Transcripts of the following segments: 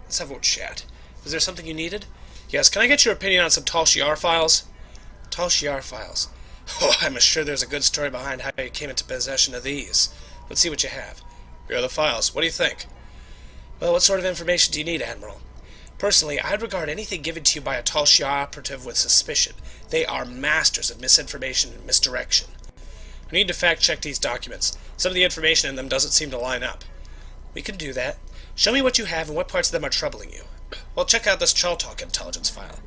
Let's have a chat. Was there something you needed? Yes, can I get your opinion on some Tal Shiar files? Tal Shiar files. Oh, I'm sure there's a good story behind how you came into possession of these. Let's see what you have. Here are the files. What do you think? Well, what sort of information do you need, Admiral? Personally, I'd regard anything given to you by a Tal Shiar operative with suspicion. They are masters of misinformation and misdirection. We need to fact-check these documents. Some of the information in them doesn't seem to line up. We can do that. Show me what you have and what parts of them are troubling you. Well, check out this Chaltalk intelligence file.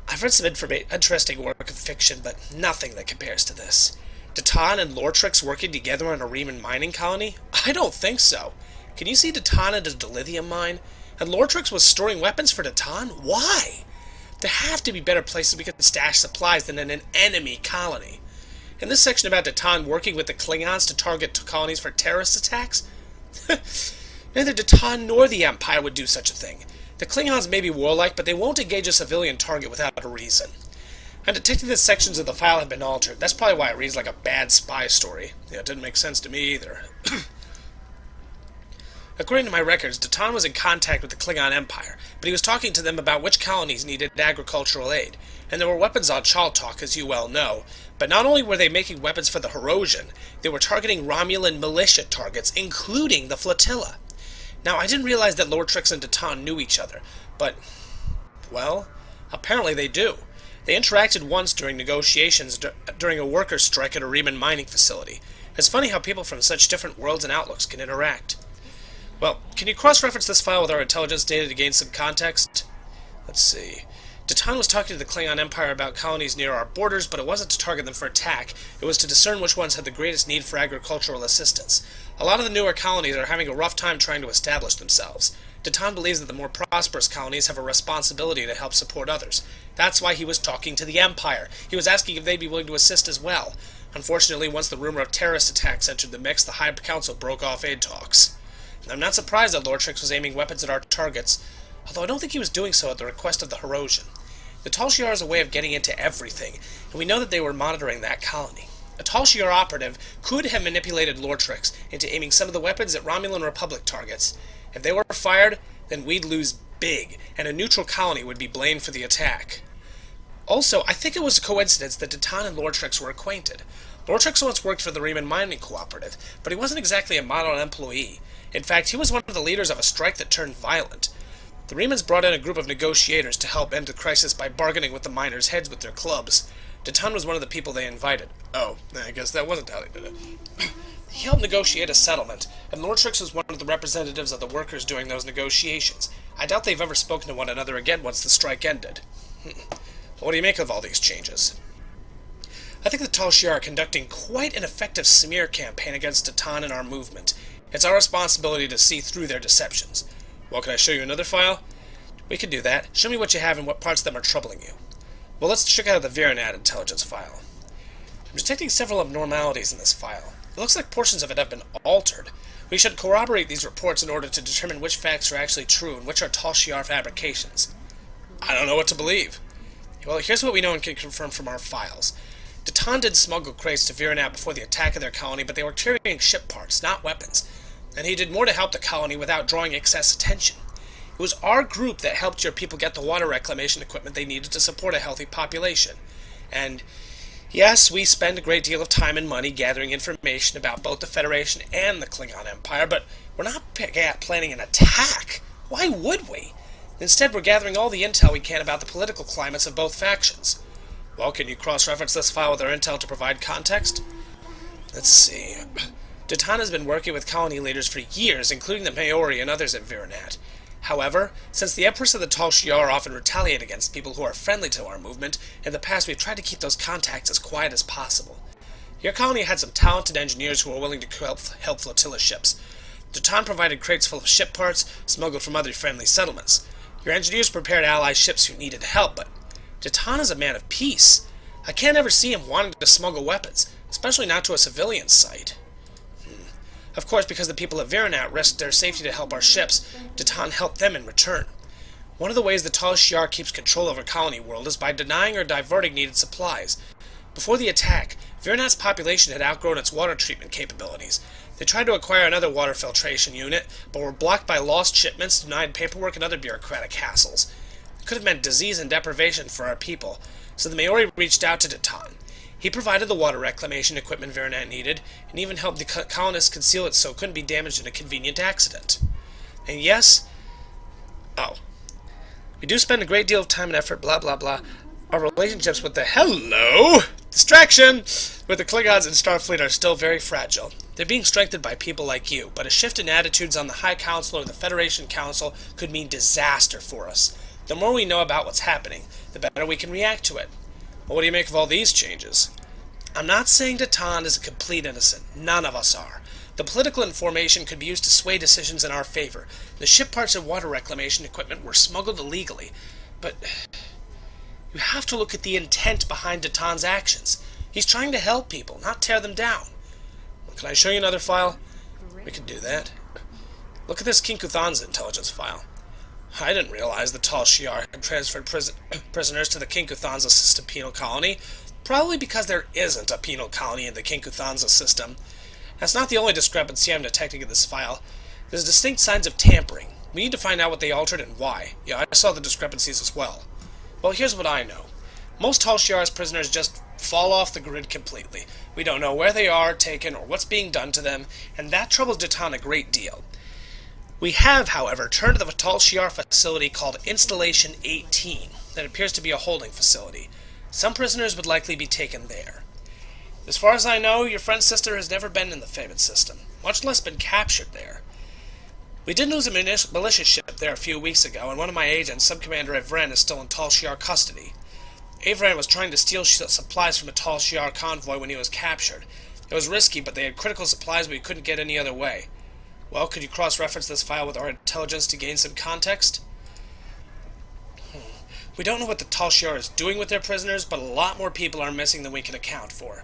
I've read some interesting work of fiction, but nothing that compares to this. Datan and Lortrix working together on a Riemann mining colony? I don't think so. Can you see Datan at a dilithium mine? And Lortrix was storing weapons for Datan? Why? There have to be better places we can stash supplies than in an enemy colony. In this section about Datan working with the Klingons to target colonies for terrorist attacks? Neither Datan nor the Empire would do such a thing. The Klingons may be warlike, but they won't engage a civilian target without a reason. I'm detecting that sections of the file have been altered. That's probably why it reads like a bad spy story. Yeah, it didn't make sense to me either. According to my records, Datan was in contact with the Klingon Empire, but he was talking to them about which colonies needed agricultural aid. And there were weapons on Chaltalk, as you well know. But not only were they making weapons for the Herosian, they were targeting Romulan militia targets, including the flotilla. Now, I didn't realize that Lortrix and Datan knew each other, but, well, apparently they do. They interacted once during negotiations during a workers' strike at a Riemann mining facility. It's funny how people from such different worlds and outlooks can interact. Well, can you cross-reference this file with our intelligence data to gain some context? Let's see. Datan was talking to the Klingon Empire about colonies near our borders, but it wasn't to target them for attack. It was to discern which ones had the greatest need for agricultural assistance. A lot of the newer colonies are having a rough time trying to establish themselves. Datan believes that the more prosperous colonies have a responsibility to help support others. That's why he was talking to the Empire. He was asking if they'd be willing to assist as well. Unfortunately, once the rumor of terrorist attacks entered the mix, the High Council broke off aid talks. I'm not surprised that Lortrix was aiming weapons at our targets, although I don't think he was doing so at the request of the Herosian. The Tal Shiar is a way of getting into everything, and we know that they were monitoring that colony. A Tal Shiar operative could have manipulated Lortrix into aiming some of the weapons at Romulan Republic targets. If they were fired, then we'd lose big, and a neutral colony would be blamed for the attack. Also, I think it was a coincidence that Datan and Lortrix were acquainted. Lortrix once worked for the Riemann Mining Cooperative, but he wasn't exactly a model employee. In fact, he was one of the leaders of a strike that turned violent. The Riemanns brought in a group of negotiators to help end the crisis by bargaining with the miners' heads with their clubs. Datan was one of the people they invited. Oh, I guess that wasn't how they did it. He helped negotiate a settlement, and Lortrix was one of the representatives of the workers during those negotiations. I doubt they've ever spoken to one another again once the strike ended. What do you make of all these changes? I think the Tal Shiar are conducting quite an effective smear campaign against Datan and our movement. It's our responsibility to see through their deceptions. Well, can I show you another file? We can do that. Show me what you have and what parts of them are troubling you. Well, let's check out the Virenat intelligence file. I'm detecting several abnormalities in this file. It looks like portions of it have been altered. We should corroborate these reports in order to determine which facts are actually true and which are Tal Shiar fabrications. I don't know what to believe. Well, here's what we know and can confirm from our files. Datan did smuggle crates to Virenat before the attack of their colony, but they were carrying ship parts, not weapons. And he did more to help the colony without drawing excess attention. It was our group that helped your people get the water reclamation equipment they needed to support a healthy population. And yes, we spend a great deal of time and money gathering information about both the Federation and the Klingon Empire, but we're not planning an attack. Why would we? Instead, we're gathering all the intel we can about the political climates of both factions. Well, can you cross-reference this file with our intel to provide context? Let's see. Datan has been working with colony leaders for years, including the Maori and others at Virenat. However, since the Empress of the Tal Shiar often retaliate against people who are friendly to our movement, in the past we've tried to keep those contacts as quiet as possible. Your colony had some talented engineers who were willing to help flotilla ships. Datan provided crates full of ship parts, smuggled from other friendly settlements. Your engineers prepared ally ships who needed help, but Datan is a man of peace. I can't ever see him wanting to smuggle weapons, especially not to a civilian site. Of course, because the people of Virenat risked their safety to help our ships, Datan helped them in return. One of the ways the Tal Shiar keeps control over colony world is by denying or diverting needed supplies. Before the attack, Virenat's population had outgrown its water treatment capabilities. They tried to acquire another water filtration unit, but were blocked by lost shipments, denied paperwork, and other bureaucratic hassles. It could have meant disease and deprivation for our people, so the Maori reached out to Datan. He provided the water reclamation equipment Veranet needed, and even helped the colonists conceal it so it couldn't be damaged in a convenient accident. And yes, we do spend a great deal of time and effort, blah blah blah. Our relationships with the distraction with the Klingons and Starfleet are still very fragile. They're being strengthened by people like you, but a shift in attitudes on the High Council or the Federation Council could mean disaster for us. The more we know about what's happening, the better we can react to it. Well, what do you make of all these changes? I'm not saying Datan is a complete innocent. None of us are. The political information could be used to sway decisions in our favor. The ship parts and water reclamation equipment were smuggled illegally. But you have to look at the intent behind Datan's actions. He's trying to help people, not tear them down. Well, can I show you another file? We can do that. Look at this Kinkuthanza intelligence file. I didn't realize the Tal Shiar had transferred prisoners to the Kinkuthanza system penal colony, probably because there isn't a penal colony in the Kinkuthanza system. That's not the only discrepancy I'm detecting in this file. There's distinct signs of tampering. We need to find out what they altered and why. Yeah, I saw the discrepancies as well. Well, here's what I know. Most Tal Shiar's prisoners just fall off the grid completely. We don't know where they are taken or what's being done to them, and that troubles Datan a great deal. We have, however, turned to the Tal Shiar facility called Installation 18 that appears to be a holding facility. Some prisoners would likely be taken there. As far as I know, your friend's sister has never been in the Fabid system, much less been captured there. We did lose a militia ship there a few weeks ago, and one of my agents, Subcommander Evren, is still in Tal Shiar custody. Evren was trying to steal supplies from a Tal Shiar convoy when he was captured. It was risky, but they had critical supplies we couldn't get any other way. Well, could you cross-reference this file with our intelligence to gain some context? We don't know what the Tal Shiar is doing with their prisoners, but a lot more people are missing than we can account for.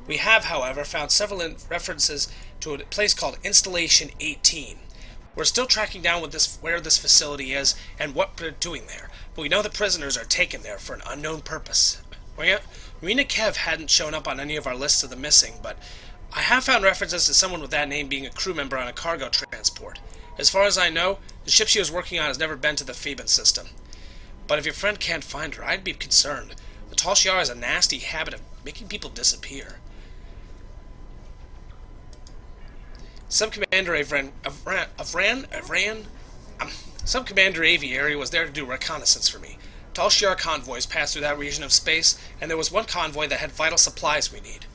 We have, however, found several references to a place called Installation 18. We're still tracking down where this facility is and what they're doing there, but we know the prisoners are taken there for an unknown purpose. Marina Kev hadn't shown up on any of our lists of the missing, but I have found references to someone with that name being a crew member on a cargo transport. As far as I know, the ship she was working on has never been to the Phoeban system. But if your friend can't find her, I'd be concerned. The Tal Shiar has a nasty habit of making people disappear. Subcommander Subcommander Aviary was there to do reconnaissance for me. Tal Shiar convoys passed through that region of space, and there was one convoy that had vital supplies we need.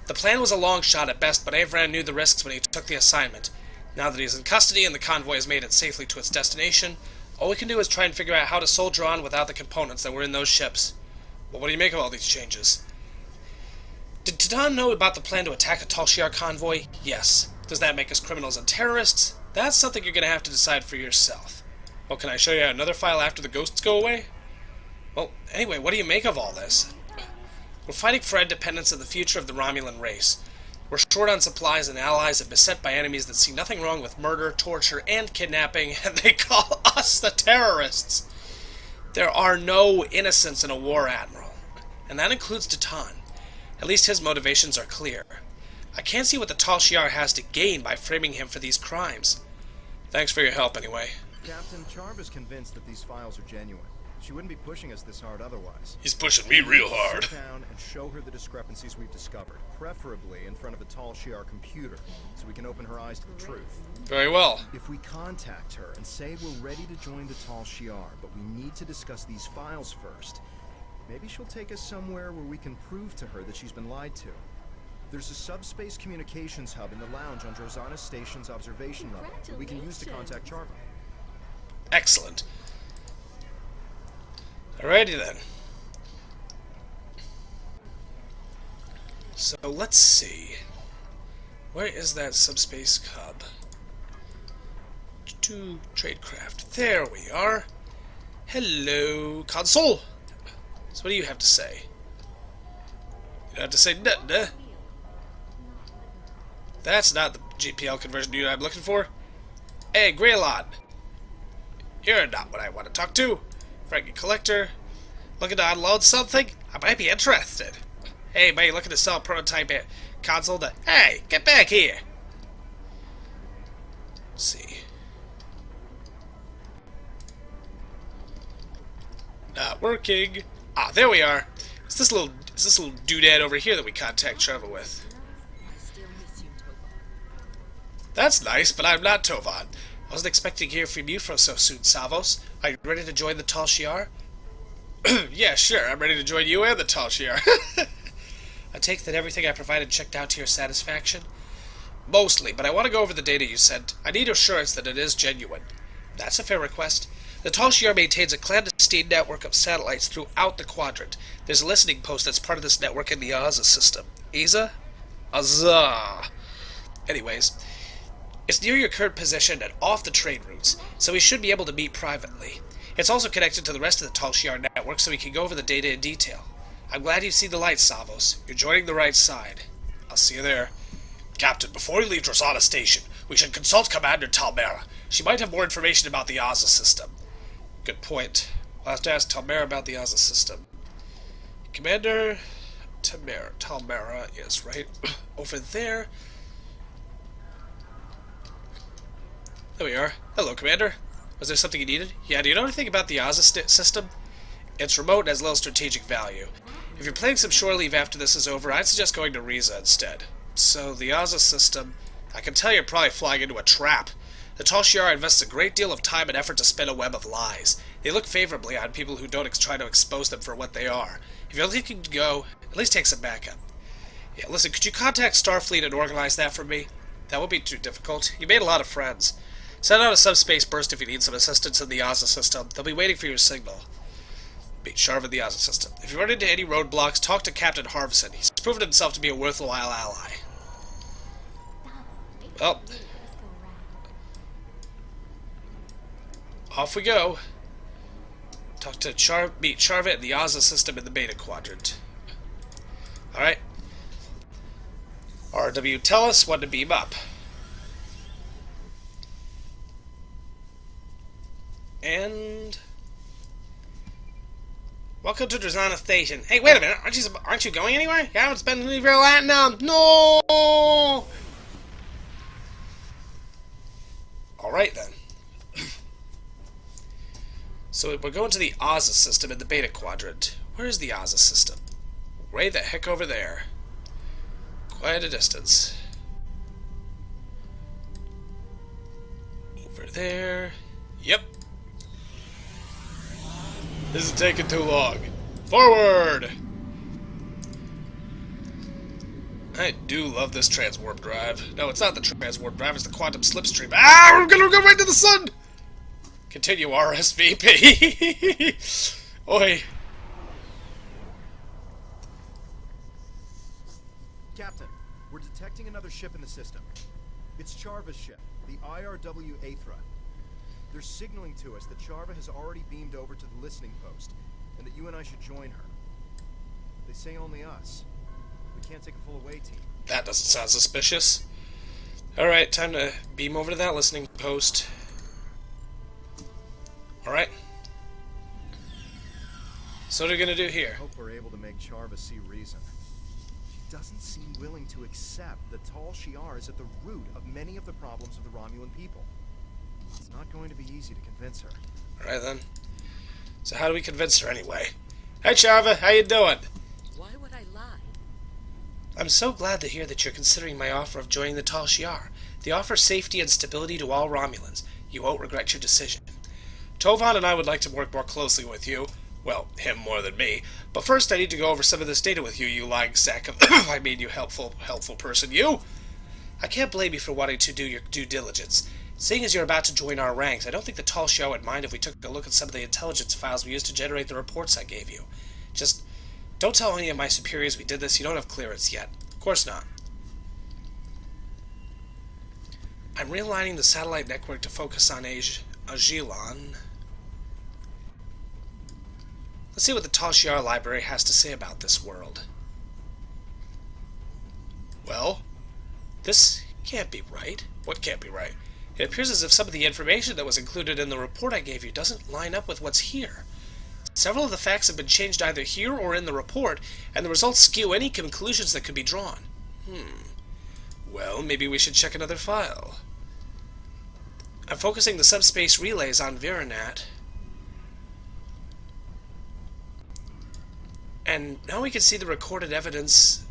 The plan was a long shot at best, but Avran knew the risks when he took the assignment. Now that he's in custody and the convoy has made it safely to its destination, all we can do is try and figure out how to soldier on without the components that were in those ships. Well, what do you make of all these changes? Did Datan know about the plan to attack a Tal Shiar convoy? Yes. Does that make us criminals and terrorists? That's something you're going to have to decide for yourself. Well, can I show you another file after the ghosts go away? Well, anyway, what do you make of all this? We're fighting for independence and the future of the Romulan race. We're short on supplies and allies and beset by enemies that see nothing wrong with murder, torture, and kidnapping, and they call us the terrorists. There are no innocents in a war, Admiral. And that includes Datan. At least his motivations are clear. I can't see what the Tal Shiar has to gain by framing him for these crimes. Thanks for your help, anyway. Captain, Charv is convinced that these files are genuine. She wouldn't be pushing us this hard otherwise. He's pushing me real hard. Sit down and show her the discrepancies we've discovered, preferably in front of a Tal Shiar computer, so we can open her eyes to the truth. Very well. If we contact her and say we're ready to join the Tal Shiar, but we need to discuss these files first, maybe she'll take us somewhere where we can prove to her that she's been lied to. There's a subspace communications hub in the lounge on Drozana Station's observation level that we can use to contact Charva. Excellent. Alrighty then. So let's see. Where is that subspace hub? To Tradecraft. There we are. Hello, console. So what do you have to say? You don't have to say duh. That's not the GPL conversion unit I'm looking for. Hey, Greylon. You're not what I want to talk to. Frankie Collector. Looking to unload something? I might be interested. Hey, mate, looking to sell a prototype console to... Hey, get back here. Let's see. Not working. Ah, there we are. It's this little doodad over here that we contact Charva with. That's nice, but I'm not Tovan. I wasn't expecting to hear from you so soon, Savos. Are you ready to join the Tal Shiar? Yeah, sure. I'm ready to join you and the Tal Shiar. I take that everything I provided checked out to your satisfaction? Mostly, but I want to go over the data you sent. I need assurance that it is genuine. That's a fair request. The Tal Shiar maintains a clandestine network of satellites throughout the quadrant. There's a listening post that's part of this network in the Aza system. Aza? Aza. Anyways, it's near your current position and off the trade routes, so we should be able to meet privately. It's also connected to the rest of the Tal Shiar network, so we can go over the data in detail. I'm glad you see the light, Savos. You're joining the right side. I'll see you there. Captain, before we leave Drosana Station, we should consult Commander Talmera. She might have more information about the Aza system. Good point. We'll have to ask Talmera about the Aza system. Commander Talmera is right over there. There we are. Hello, Commander. Was there something you needed? Yeah, do you know anything about the Aza system? It's remote and has little strategic value. If you're planning some shore leave after this is over, I'd suggest going to Riza instead. So, the Aza system... I can tell you're probably flying into a trap. The Tal Shiar invests a great deal of time and effort to spin a web of lies. They look favorably on people who don't try to expose them for what they are. If you're looking to go, at least take some backup. Yeah, listen, could you contact Starfleet and organize that for me? That won't be too difficult. You made a lot of friends. Send out a subspace burst if you need some assistance in the Aza system. They'll be waiting for your signal. Beat Sharv in the Aza system. If you run into any roadblocks, talk to Captain Harvison. He's proven himself to be a worthwhile ally. Well, off we go. Talk to meet Charva in the Aza system in the Beta Quadrant. Alright. RW, tell us when to beam up. And... welcome to Drosana Station. Hey, wait a minute. Aren't you going anywhere? You haven't spent any real Latinum. No! Alright then. So we're going to the Aza system in the Beta Quadrant. Where is the Aza system? Way the heck over there. Quite a distance. Over there. Yep. This is taking too long. Forward! I do love this transwarp drive. No, it's not the transwarp drive, it's the quantum slipstream. Ah, we're gonna go right to the sun! Continue, RSVP. Oi. Captain, we're detecting another ship in the system. It's Charva's ship, the IRW Aethra. They're signaling to us that Charva has already beamed over to the listening post, and that you and I should join her. They say only us. We can't take a full away team. That doesn't sound suspicious. Alright, time to beam over to that listening post. Alright. So what are we gonna do here? I hope we're able to make Charva see reason. She doesn't seem willing to accept that Tal Shiar is at the root of many of the problems of the Romulan people. It's not going to be easy to convince her. Alright then. So how do we convince her anyway? Hey Charva, how you doing? Why would I lie? I'm so glad to hear that you're considering my offer of joining the Tal Shiar. They offer safety and stability to all Romulans. You won't regret your decision. Tovan and I would like to work more closely with you. Well, him more than me. But first I need to go over some of this data with you, you lying sack of... I mean, you helpful person, you! I can't blame you for wanting to do your due diligence. Seeing as you're about to join our ranks, I don't think the Tal Shiar would mind if we took a look at some of the intelligence files we used to generate the reports I gave you. Just don't tell any of my superiors we did this. You don't have clearance yet. Of course not. I'm realigning the satellite network to focus on Agilon. Let's see what the Tal Shiar library has to say about this world. Well, this can't be right. What can't be right? It appears as if some of the information that was included in the report I gave you doesn't line up with what's here. Several of the facts have been changed either here or in the report, and the results skew any conclusions that could be drawn. Well, maybe we should check another file. I'm focusing the subspace relays on Virenat. And now we can see the recorded evidence.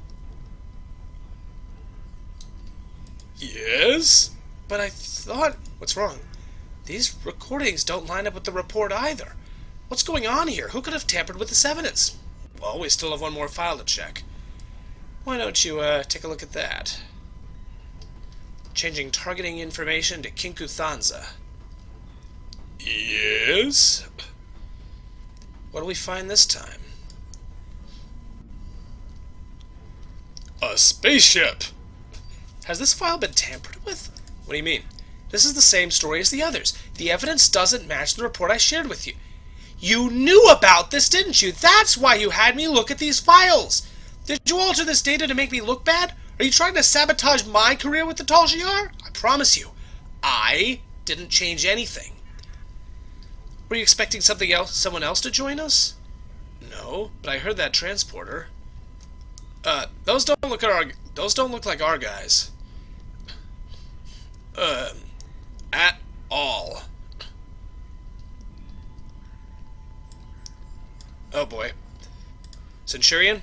Yes? But I thought... What's wrong? These recordings don't line up with the report either. What's going on here? Who could have tampered with this evidence? Well, we still have one more file to check. Why don't you, take a look at that? Changing targeting information to Kinku Thanza. Yes? What do we find this time? A spaceship! Has this file been tampered with? What do you mean? This is the same story as the others. The evidence doesn't match the report I shared with you. You knew about this, didn't you? That's why you had me look at these files. Did you alter this data to make me look bad? Are you trying to sabotage my career with the Tal Shiar? I promise you, I didn't change anything. Were you expecting something else, someone else to join us? No, but I heard that transporter. Those don't look like our guys. At all. Oh boy. Centurion,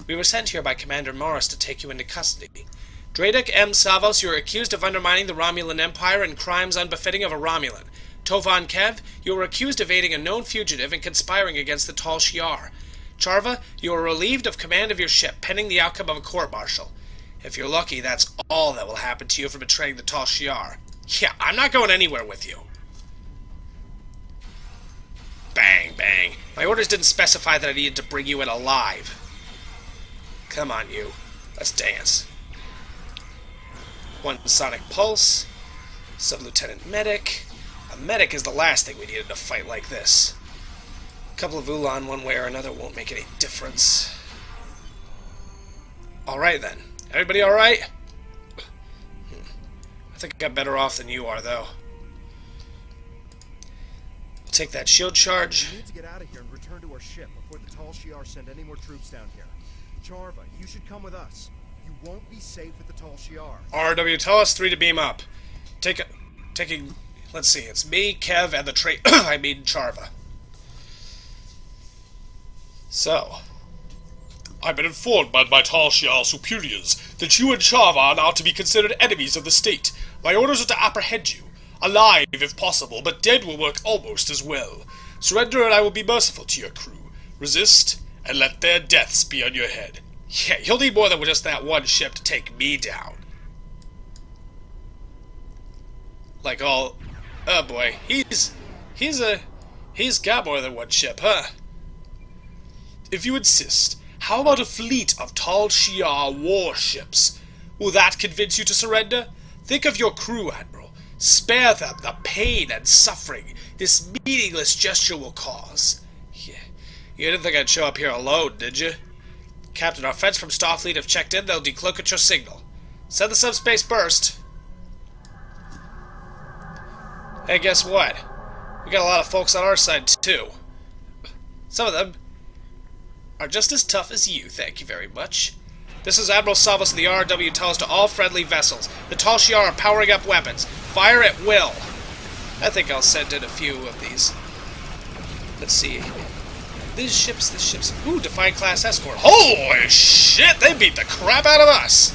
we were sent here by Commander Morris to take you into custody. Dradek M. Savos, you are accused of undermining the Romulan Empire and crimes unbefitting of a Romulan. Tovan Kev, you are accused of aiding a known fugitive and conspiring against the Tal Shiar. Charva, you are relieved of command of your ship, pending the outcome of a court-martial. If you're lucky, that's all that will happen to you for betraying the Tal Shiar. Yeah, I'm not going anywhere with you. Bang, bang. My orders didn't specify that I needed to bring you in alive. Come on, you. Let's dance. One sonic pulse. Sub-Lieutenant Medic. A medic is the last thing we need in a fight like this. A couple of Ulan one way or another won't make any difference. Alright then. Everybody alright? I think I'm better off than you are, though. I'll take that shield charge. We need to get out of here and return to our ship before the Tal Shiar send any more troops down here. Charva, you should come with us. You won't be safe at the Tal Shiar. RW, tell us 3 to beam up. Taking... Let's see, it's me, Kev, and the I mean Charva. So... I've been informed by my Tal Shiar superiors that you and Charva are now to be considered enemies of the state. My orders are to apprehend you. Alive, if possible, but dead will work almost as well. Surrender and I will be merciful to your crew. Resist, and let their deaths be on your head. Yeah, you'll need more than just that one ship to take me down. Like all... Oh boy, he's got more than one ship, huh? If you insist, how about a fleet of Tal Shiar warships? Will that convince you to surrender? Think of your crew, Admiral. Spare them the pain and suffering this meaningless gesture will cause. Yeah. You didn't think I'd show up here alone, did you? Captain, our friends from Starfleet have checked in. They'll decloak at your signal. Send the subspace burst. Hey, guess what? We got a lot of folks on our side, too. Some of them are just as tough as you, thank you very much. This is Admiral Savos of the RW tells to all friendly vessels. The Tal Shiar are powering up weapons. Fire at will. I think I'll send in a few of these. Let's see. These ships... Ooh, Defiant Class Escort. Holy shit, they beat the crap out of us!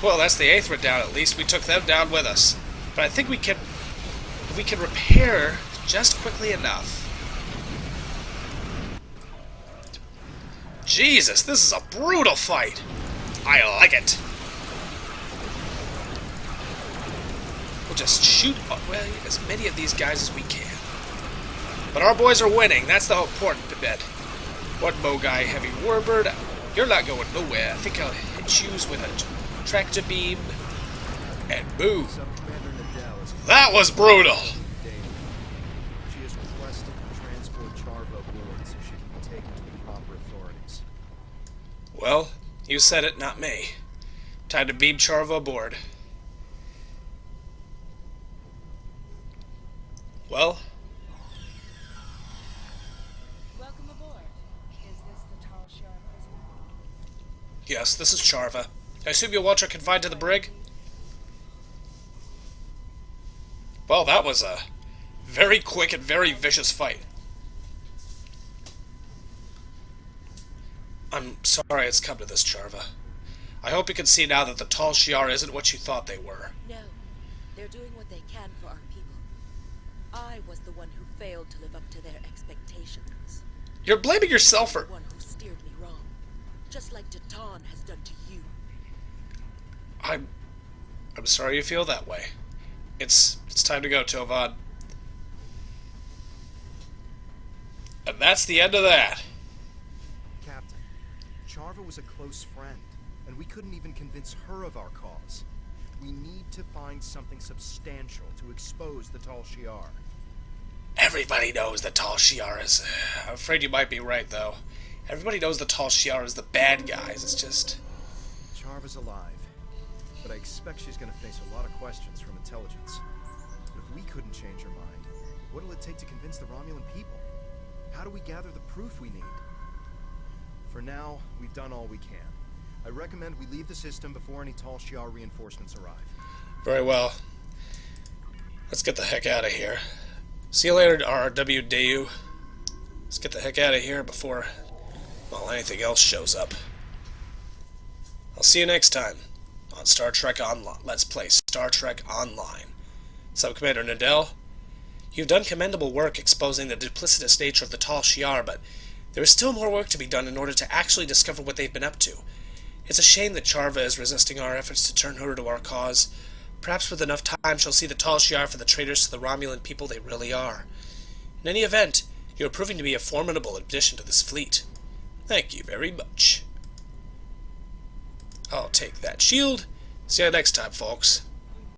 Well, that's the Aethra down at least. We took them down with us. But I think we can... If we can repair just quickly enough... Jesus, this is a brutal fight. I like it. We'll just shoot, well, as many of these guys as we can. But our boys are winning. That's the important bit. What Mogai Heavy Warbird? You're not going nowhere. I think I'll hit you with a tractor beam. And boom. That was brutal. She has requested to transport Charva aboard so she can be taken to the proper authorities. Well, you said it, not me. Time to beam Charva aboard. Well? Welcome aboard. Is this the Tal Shiar prisoner? Yes, this is Charva. I assume you'll want her confined to the brig? Well, that was a very quick and very vicious fight. I'm sorry it's come to this, Charva. I hope you can see now that the Tal Shiar isn't what you thought they were. No, they're doing what they can for our people. I was the one who failed to live up to their expectations. You're blaming yourself for... The one who steered me wrong, just like Tatan has done to you. I'm sorry you feel that way. It's time to go, Tovad. And that's the end of that. Captain, Charva was a close friend, and we couldn't even convince her of our cause. We need to find something substantial to expose the Tal Shiar. Everybody knows the Tal Shiar is... I'm afraid you might be right, though. Everybody knows the Tal Shiar is the bad guys. It's just... Charva's alive, but I expect she's gonna face a lot of questions from intelligence. But if we couldn't change her mind, what'll it take to convince the Romulan people? How do we gather the proof we need? For now, we've done all we can. I recommend we leave the system before any Tal Shiar reinforcements arrive. Very well. Let's get the heck out of here. See you later, RW Dayu. Let's get the heck out of here before, well, anything else shows up. I'll see you next time on Star Trek Online. Let's play Star Trek Online. Sub-Commander Nadell, you've done commendable work exposing the duplicitous nature of the Tal Shiar, but there is still more work to be done in order to actually discover what they've been up to. It's a shame that Charva is resisting our efforts to turn her to our cause. Perhaps with enough time she'll see the Tal Shiar for the traitors to the Romulan people they really are. In any event, you are proving to be a formidable addition to this fleet. Thank you very much. I'll take that shield. See you next time, folks.